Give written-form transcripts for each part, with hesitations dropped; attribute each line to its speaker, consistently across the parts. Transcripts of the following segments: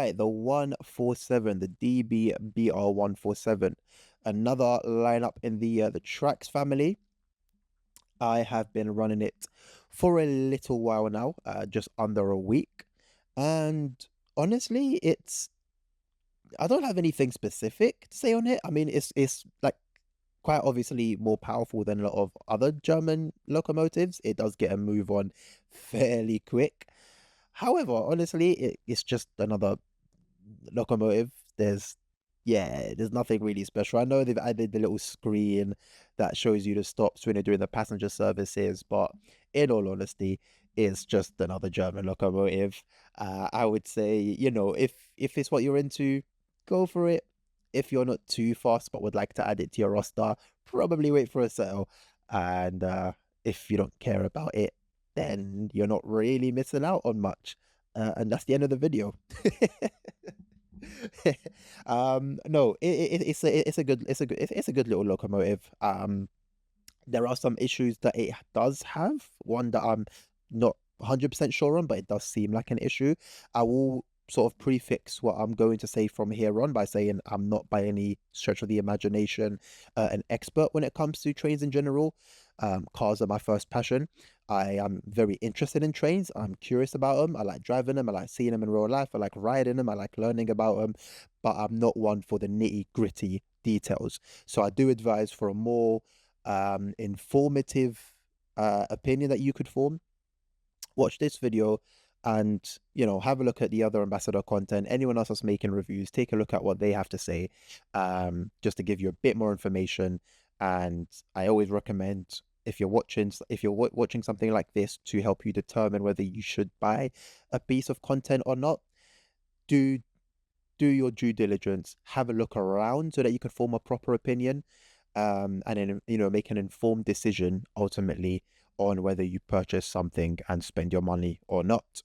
Speaker 1: right, the 147, the DB-BR 147, another lineup in the Trax family. I have been running it for a little while now, just under a week. And honestly, I don't have anything specific to say on it. I mean, it's like quite obviously more powerful than a lot of other German locomotives. It does get a move on fairly quick. However, honestly, it's just another locomotive. There's nothing really special. I know they've added the little screen that shows you the stops when you're doing the passenger services, but in all honesty, it's just another German locomotive. I would say, if it's what you're into, go for it. If you're not too fast but would like to add it to your roster, probably wait for a sale. And if you don't care about it, then you're not really missing out on much. And that's the end of the video. No, it's a good little locomotive. There are some issues that it does have. One that I'm not 100% sure on, but it does seem like an issue. I will sort of prefix what I'm going to say from here on by saying I'm not by any stretch of the imagination an expert when it comes to trains in general. Cars are my first passion. I am very interested in trains. I'm curious about them. I like driving them. I like seeing them in real life. I like riding them. I like learning about them. But I'm not one for the nitty gritty details. So I do advise for a more informative opinion that you could form. Watch this video and have a look at the other ambassador content, anyone else that's making reviews. Take a look at what they have to say, just to give you a bit more information. And I always recommend, if you're watching something like this to help you determine whether you should buy a piece of content or not, do your due diligence, have a look around so that you can form a proper opinion, and then make an informed decision ultimately on whether you purchase something and spend your money or not.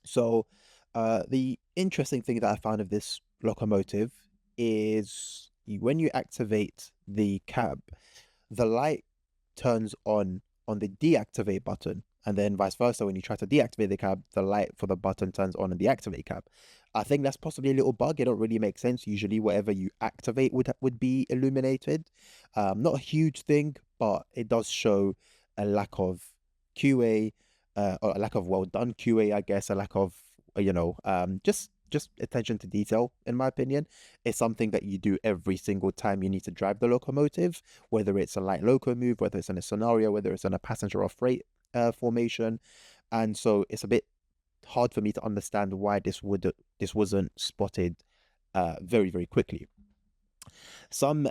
Speaker 1: So the interesting thing that I found of this locomotive is when you activate the cab, the light turns on the deactivate button, and then vice versa. When you try to deactivate the cab, the light for the button turns on the activate cab. I think that's possibly a little bug. It don't really make sense. Usually whatever you activate would be illuminated. Not a huge thing, but it does show a lack of QA, or a lack of well done QA, I guess, a lack of just attention to detail, in my opinion. It's something that you do every single time you need to drive the locomotive, whether it's a light loco move, whether it's in a scenario, whether it's in a passenger or freight formation. And so it's a bit hard for me to understand why this wasn't spotted very, very quickly. Some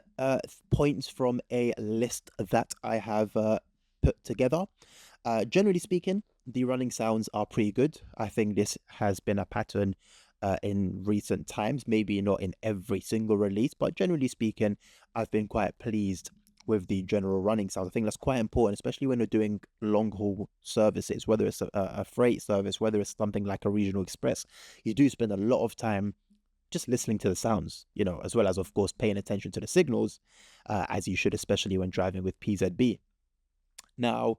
Speaker 1: points from a list that I have put together. Generally speaking, the running sounds are pretty good. I think this has been a pattern in recent times, maybe not in every single release, but generally speaking, I've been quite pleased with the general running sounds. I think that's quite important, especially when you're doing long haul services, whether it's a freight service, whether it's something like a regional express. You do spend a lot of time just listening to the sounds, as well as, of course, paying attention to the signals, as you should, especially when driving with PZB. Now,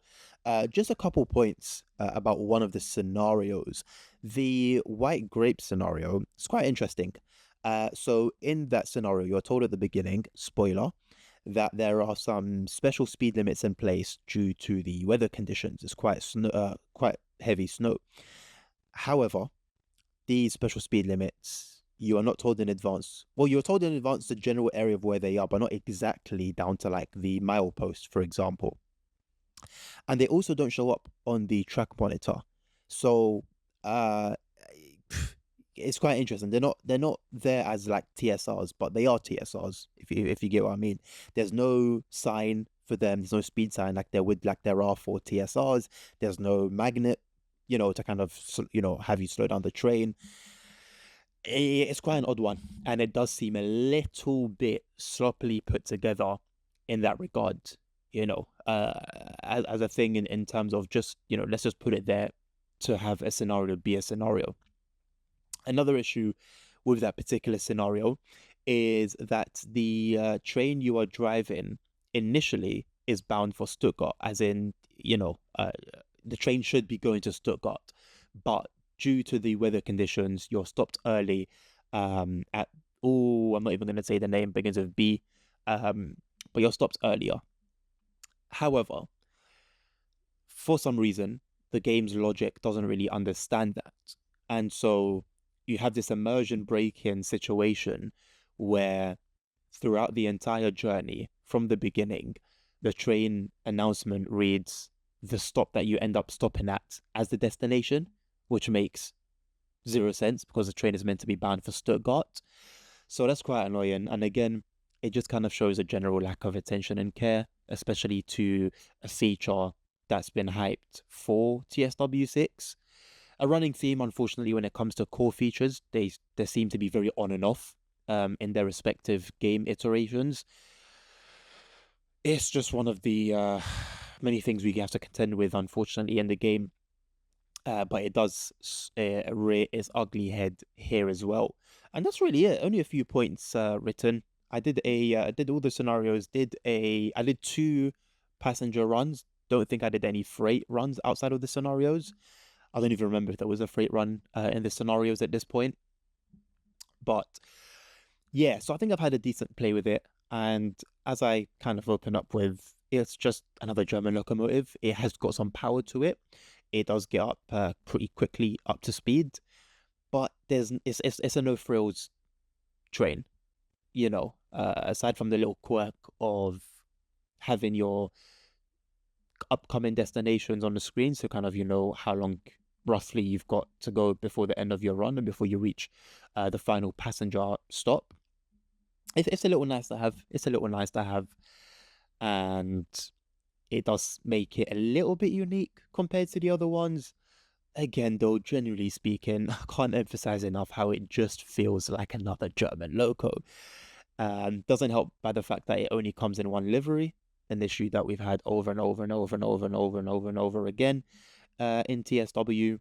Speaker 1: just a couple points about one of the scenarios. The white grape scenario is quite interesting. So in that scenario, you're told at the beginning, spoiler, that there are some special speed limits in place due to the weather conditions. It's quite heavy snow. However, these special speed limits, you are not told in advance. Well, you're told in advance the general area of where they are, but not exactly down to like the milepost, for example. And they also don't show up on the track monitor. So it's quite interesting. They're not there as like TSRs, but they are TSRs, if you get what I mean. There's no sign for them, there's no speed sign like there are for TSRs. There's no magnet, to kind of have you slow down the train. It's quite an odd one, and it does seem a little bit sloppily put together in that regard, as a thing in terms of just, let's just put it there to have a scenario be a scenario. Another issue with that particular scenario is that the train you are driving initially is bound for Stuttgart, as in, the train should be going to Stuttgart, but due to the weather conditions, you're stopped early at, oh, I'm not even going to say the name, begins with B, but you're stopped earlier. However, for some reason, the game's logic doesn't really understand that. And so you have this immersion break-in situation where throughout the entire journey, from the beginning, the train announcement reads the stop that you end up stopping at as the destination, which makes zero sense because the train is meant to be bound for Stuttgart. So that's quite annoying. And again, it just kind of shows a general lack of attention and care, especially to a feature that's been hyped for TSW6. A running theme, unfortunately, when it comes to core features, they seem to be very on and off in their respective game iterations. It's just one of the many things we have to contend with, unfortunately, in the game. But it does rear its ugly head here as well. And that's really it. Only a few points written. I did all the scenarios. I did 2 passenger runs. Don't think I did any freight runs outside of the scenarios. I don't even remember if there was a freight run in the scenarios at this point. But yeah, so I think I've had a decent play with it. And as I kind of open up with, it's just another German locomotive. It has got some power to it. It does get up pretty quickly up to speed, but it's a no frills train. You know, aside from the little quirk of having your upcoming destinations on the screen, so kind of you know how long roughly you've got to go before the end of your run and before you reach the final passenger stop. It's a little nice to have. It's a little nice to have, and it does make it a little bit unique compared to the other ones. Again, though, generally speaking, I can't emphasize enough how it just feels like another German loco. Doesn't help by the fact that it only comes in one livery, an issue that we've had over and over and over and over and over and over and over again in TSW.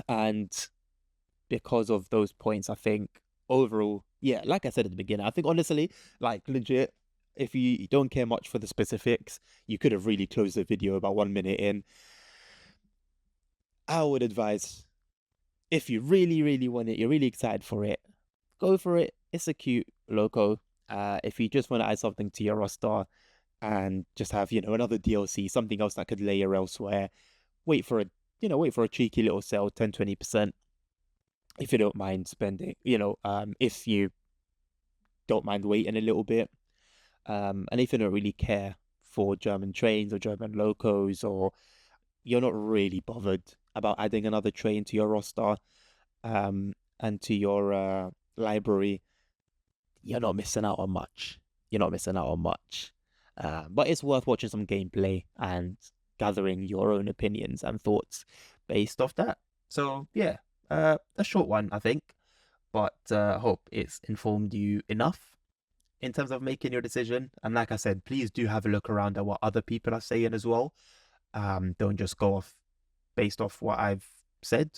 Speaker 1: And because of those points, I think overall, yeah, like I said at the beginning, I think honestly, like legit, if you don't care much for the specifics, you could have really closed the video about 1 minute in. I would advise, if you really, really want it, you're really excited for it, go for it. It's a cute loco. If you just want to add something to your roster and just have, you know, another DLC, something else that could layer elsewhere, wait for a cheeky little sale, 10-20%. If you don't mind spending, if you don't mind waiting a little bit, and if you don't really care for German trains or German locos, or you're not really bothered about adding another train to your roster, and to your library, you're not missing out on much. You're not missing out on much. But it's worth watching some gameplay and gathering your own opinions and thoughts based off that. So yeah, a short one, I think, but hope it's informed you enough in terms of making your decision. And like I said, please do have a look around at what other people are saying as well. Don't just go off based off what I've said.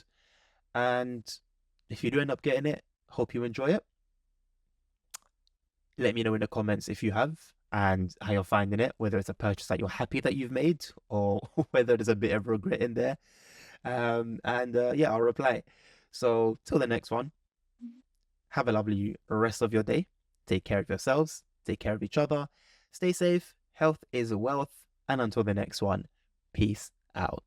Speaker 1: And if you do end up getting it, hope you enjoy it. Let me know in the comments if you have and how you're finding it, whether it's a purchase that you're happy that you've made or whether there's a bit of regret in there. Yeah, I'll reply. So till the next one, have a lovely rest of your day. Take care of yourselves, take care of each other, stay safe, health is wealth, and until the next one, peace out.